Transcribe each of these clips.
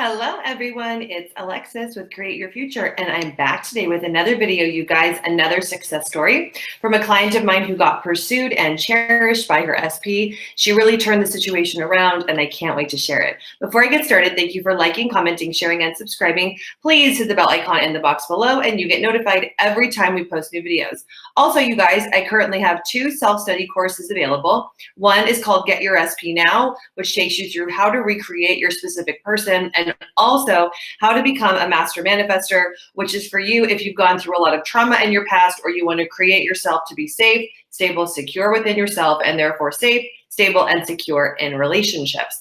Hello everyone, it's Alexis with Create Your Future, and I'm back today with another video, you guys, another success story from a client of mine who got pursued and cherished by her SP. She really turned the situation around, and I can't wait to share it. Before I get started, thank you for liking, commenting, sharing, and subscribing. Please hit the bell icon in the box below, and you get notified every time we post new videos. Also, you guys, I currently have 2 self-study courses available. One is called Get Your SP Now, which takes you through how to recreate your specific person, and also how to become a master manifester, which is for you if you've gone through a lot of trauma in your past or you want to create yourself to be safe, stable, secure within yourself, and therefore safe, stable, and secure in relationships.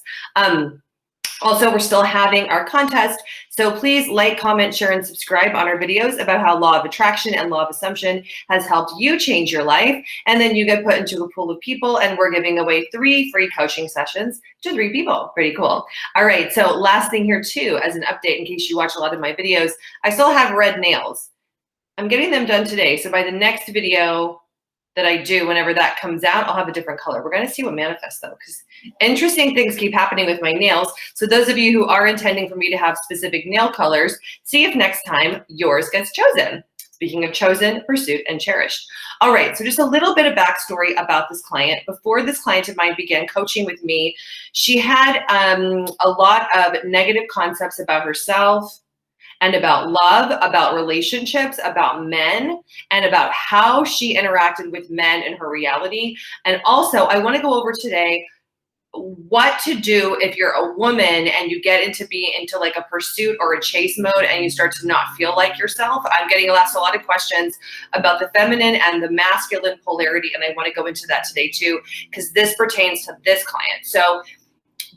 Also, we're still having our contest, so please like, comment, share, and subscribe on our videos about how law of attraction and law of assumption has helped you change your life, and then you get put into a pool of people, and we're giving away 3 free coaching sessions to 3 people. Pretty cool. All right, so last thing here too, as an update in case you watch a lot of my videos, I still have red nails. I'm getting them done today, so by the next video that I do, whenever that comes out, I'll have a different color. We're going to see what manifests though, because interesting things keep happening with my nails. So those of you who are intending for me to have specific nail colors, see if next time yours gets chosen. Speaking of chosen, pursued, and cherished. All right, so just a little bit of backstory about this client. Before this client of mine began coaching with me, she had a lot of negative concepts about herself, and about love, about relationships, about men, and about how she interacted with men in her reality. And also, I want to go over today what to do if you're a woman and you get into like a pursuit or a chase mode and you start to not feel like yourself. I'm getting asked a lot of questions about the feminine and the masculine polarity, and I want to go into that today too, because this pertains to this client. So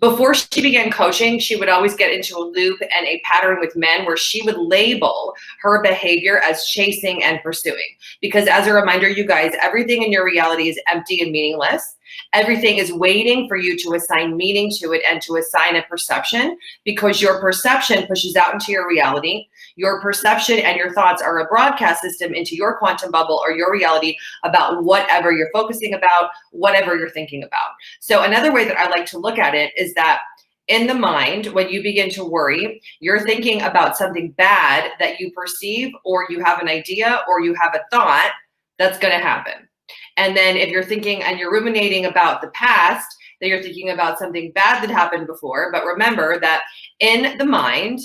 before she began coaching, she would always get into a loop and a pattern with men where she would label her behavior as chasing and pursuing. Because as a reminder, you guys, everything in your reality is empty and meaningless. Everything is waiting for you to assign meaning to it and to assign a perception, because your perception pushes out into your reality. Your perception and your thoughts are a broadcast system into your quantum bubble or your reality about whatever you're focusing about, whatever you're thinking about. So another way that I like to look at it is that in the mind, when you begin to worry, you're thinking about something bad that you perceive, or you have an idea, or you have a thought that's going to happen. And then if you're thinking and you're ruminating about the past, then you're thinking about something bad that happened before. But remember that in the mind,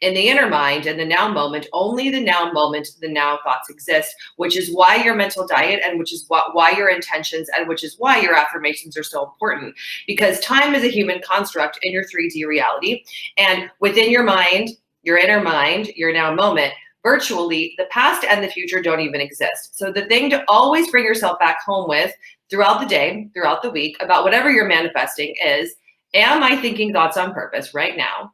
in the inner mind, in the now moment, only the now moment, the now thoughts exist, which is why your mental diet, and which is why your intentions, and which is why your affirmations are so important. Because time is a human construct in your 3D reality. And within your mind, your inner mind, your now moment, virtually the past and the future don't even exist. So the thing to always bring yourself back home with throughout the day, throughout the week, about whatever you're manifesting is, am I thinking thoughts on purpose right now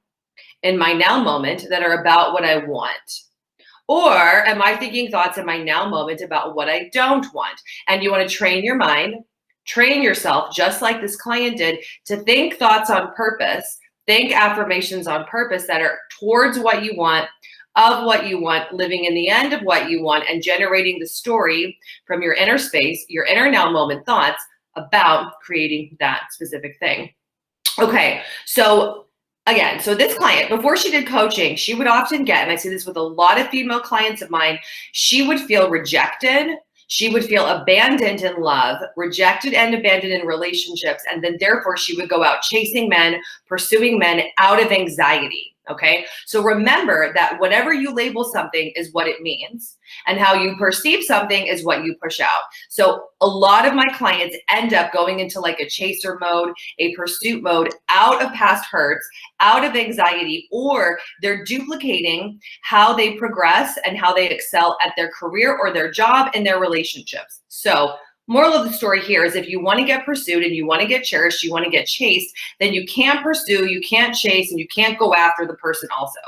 in my now moment that are about what I want? Or am I thinking thoughts in my now moment about what I don't want? And you want to train your mind, train yourself, just like this client did, to think thoughts on purpose, think affirmations on purpose that are towards what you want, of what you want, living in the end of what you want, and generating the story from your inner space, your inner now moment thoughts about creating that specific thing. Okay, so again, so this client, before she did coaching, she would often get, and I see this with a lot of female clients of mine, she would feel rejected. She would feel abandoned in love, rejected and abandoned in relationships, and then therefore she would go out chasing men, pursuing men out of anxiety. Okay, so remember that whatever you label something is what it means, and how you perceive something is what you push out. So a lot of my clients end up going into like a chaser mode, a pursuit mode, out of past hurts, out of anxiety, or they're duplicating how they progress and how they excel at their career or their job and their relationships. So moral of the story here is, if you want to get pursued and you want to get cherished, you want to get chased, then you can't pursue, you can't chase, and you can't go after the person also.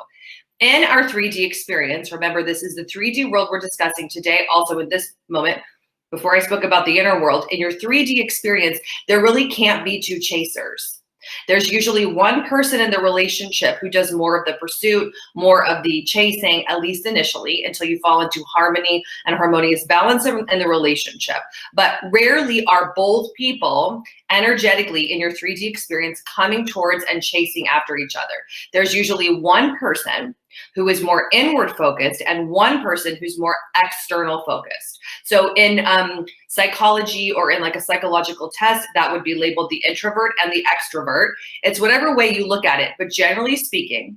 In our 3D experience, remember this is the 3D world we're discussing today, also in this moment, before I spoke about the inner world, in your 3D experience, there really can't be 2 chasers. There's usually one person in the relationship who does more of the pursuit, more of the chasing, at least initially, until you fall into harmony and harmonious balance in the relationship. But rarely are both people energetically in your 3D experience coming towards and chasing after each other. There's usually one person who is more inward focused and one person who's more external focused. So in psychology or in like a psychological test, that would be labeled the introvert and the extrovert. It's whatever way you look at it. But generally speaking,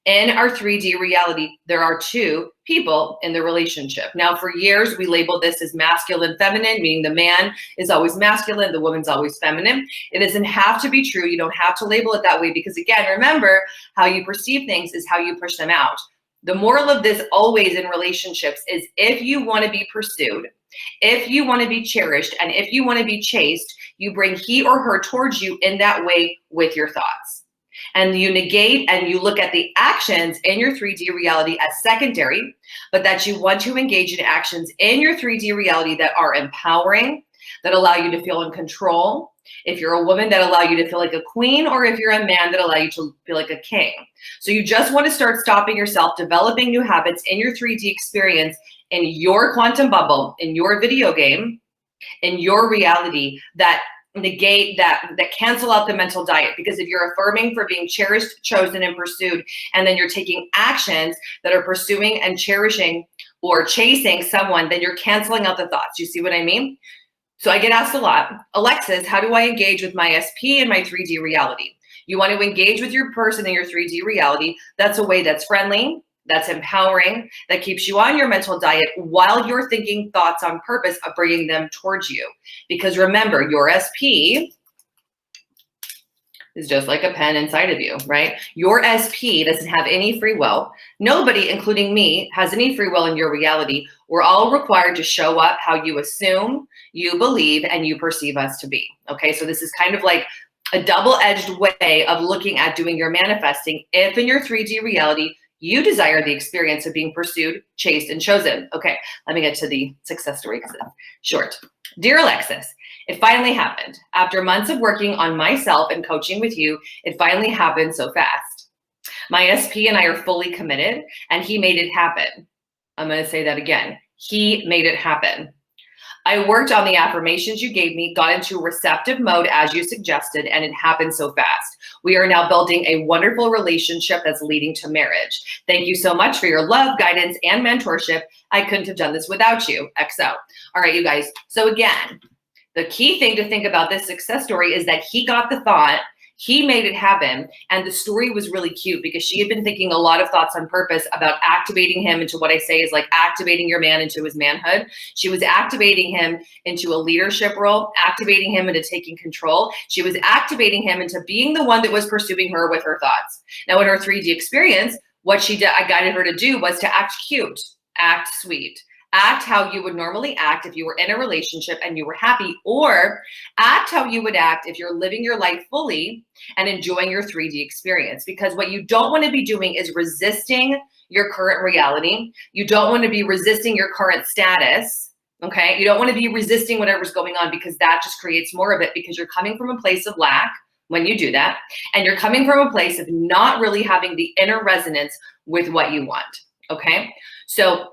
in our 3D reality, there are two people in the relationship. Now, for years, we labeled this as masculine, feminine, meaning the man is always masculine, the woman's always feminine. It doesn't have to be true. You don't have to label it that way because, again, remember, how you perceive things is how you push them out. The moral of this always in relationships is if you want to be pursued, if you want to be cherished, and if you want to be chased, you bring he or her towards you in that way with your thoughts. And you negate and you look at the actions in your 3D reality as secondary, but that you want to engage in actions in your 3D reality that are empowering, that allow you to feel in control. If you're a woman, that allow you to feel like a queen, or if you're a man, that allow you to feel like a king. So you just want to start stopping yourself, developing new habits in your 3D experience, in your quantum bubble, in your video game, in your reality that negate that cancel out the mental diet. Because if you're affirming for being cherished, chosen, and pursued, and then you're taking actions that are pursuing and cherishing or chasing someone, then you're canceling out the thoughts. You see what I mean? So I get asked a lot, Alexis, how do I engage with my SP and my 3D reality? You want to engage with your person in your 3D reality. That's a way that's friendly, that's empowering, that keeps you on your mental diet while you're thinking thoughts on purpose of bringing them towards you. Because remember, your SP is just like a pen inside of you, right? Your SP doesn't have any free will. Nobody, including me, has any free will in your reality. We're all required to show up how you assume, you believe, and you perceive us to be. Okay, so this is kind of like a double-edged way of looking at doing your manifesting. If in your 3D reality, you desire the experience of being pursued, chased, and chosen. Okay, let me get to the success story because it's short. Dear Alexis, it finally happened. After months of working on myself and coaching with you, it finally happened so fast. My SP and I are fully committed, and he made it happen. I'm going to say that again. He made it happen. I worked on the affirmations you gave me, got into a receptive mode as you suggested, and it happened so fast. We are now building a wonderful relationship that's leading to marriage. Thank you so much for your love, guidance, and mentorship. I couldn't have done this without you. XO. All right, you guys. So again, the key thing to think about this success story is that he got the thought, he made it happen, and the story was really cute because she had been thinking a lot of thoughts on purpose about activating him into what I say is like activating your man into his manhood. She was activating him into a leadership role, activating him into taking control. She was activating him into being the one that was pursuing her with her thoughts. Now in her 3D experience, what I guided her to do was to act cute, act sweet, act how you would normally act if you were in a relationship and you were happy, or act how you would act if you're living your life fully and enjoying your 3D experience. Because what you don't want to be doing is resisting your current reality. You don't want to be resisting your current status. Okay. You don't want to be resisting whatever's going on, because that just creates more of it, because you're coming from a place of lack when you do that. And you're coming from a place of not really having the inner resonance with what you want. Okay. So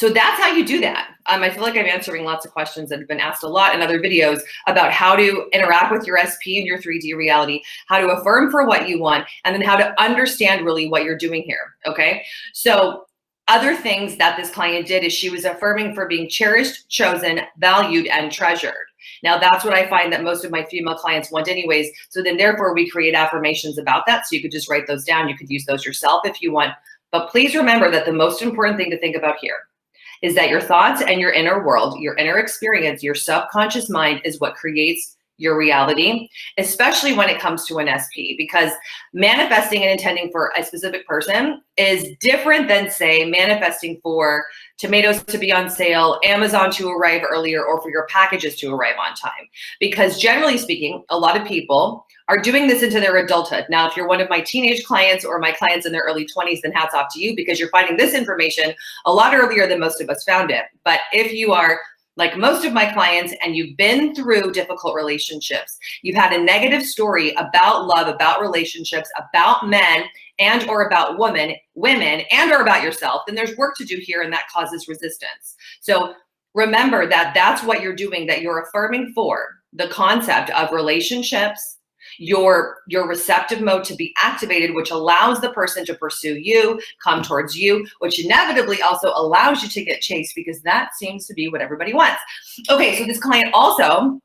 that's how you do that. I feel like I'm answering lots of questions that have been asked a lot in other videos about how to interact with your SP and your 3D reality, how to affirm for what you want, and then how to understand really what you're doing here, okay? So other things that this client did is she was affirming for being cherished, chosen, valued, and treasured. Now that's what I find that most of my female clients want anyways. So then therefore we create affirmations about that. So you could just write those down. You could use those yourself if you want. But please remember that the most important thing to think about here is that your thoughts and your inner world, your inner experience, your subconscious mind is what creates your reality, especially when it comes to an SP, because manifesting and intending for a specific person is different than, say, manifesting for tomatoes to be on sale, Amazon to arrive earlier, or for your packages to arrive on time. Because generally speaking, a lot of people are doing this into their adulthood. Now, if you're one of my teenage clients or my clients in their early 20s, then hats off to you, because you're finding this information a lot earlier than most of us found it. But if you are like most of my clients, and you've been through difficult relationships, you've had a negative story about love, about relationships, about men, and or about women, and or about yourself, then there's work to do here, and that causes resistance. So remember that that's what you're doing, that you're affirming for the concept of relationships, your receptive mode to be activated, which allows the person to pursue you, come towards you, which inevitably also allows you to get chased, because that seems to be what everybody wants. Okay, so this client also,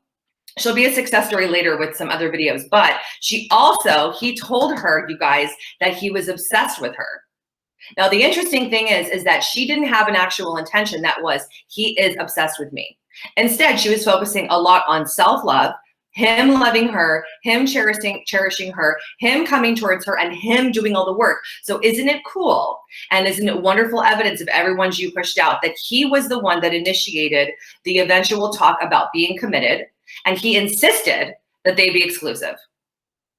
she'll be a success story later with some other videos, but he told her, you guys, that he was obsessed with her. Now, the interesting thing is that she didn't have an actual intention that was, he is obsessed with me. Instead, she was focusing a lot on self-love, him loving her, him cherishing her, him coming towards her, and him doing all the work. So isn't it cool? And isn't it wonderful evidence of everyone's you pushed out that he was the one that initiated the eventual talk about being committed, and he insisted that they be exclusive.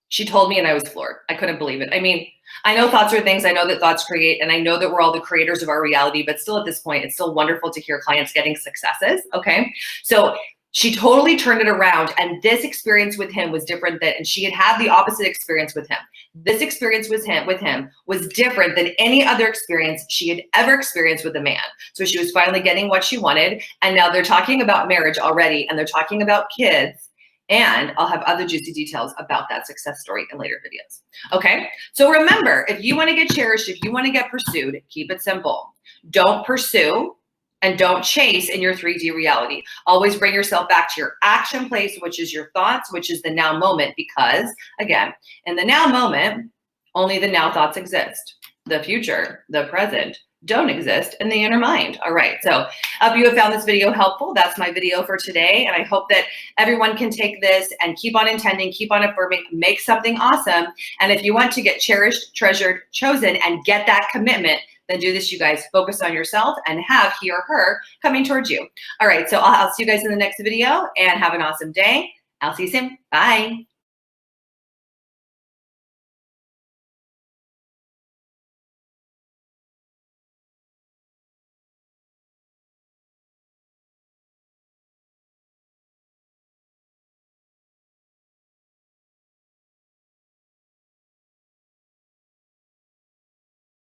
She told me and I was floored. I couldn't believe it. I mean, I know thoughts are things, I know that thoughts create, and I know that we're all the creators of our reality, but still at this point, it's still wonderful to hear clients getting successes, okay? So she totally turned it around, and this experience with him was different than, and she had the opposite experience with him. This experience with him was different than any other experience she had ever experienced with a man. So she was finally getting what she wanted, and now they're talking about marriage already, and they're talking about kids, and I'll have other juicy details about that success story in later videos. Okay, so remember, if you want to get cherished, if you want to get pursued, keep it simple. Don't pursue and don't chase in your 3D reality. Always bring yourself back to your action place, which is your thoughts, which is the now moment, because again, in the now moment, only the now thoughts exist. The future, the present, don't exist in the inner mind. All right, so I hope you have found this video helpful. That's my video for today, and I hope that everyone can take this and keep on intending, keep on affirming, make something awesome. And if you want to get cherished, treasured, chosen, and get that commitment, then do this, you guys. Focus on yourself and have he or her coming towards you. All right, so I'll see you guys in the next video, and have an awesome day. I'll see you soon. Bye.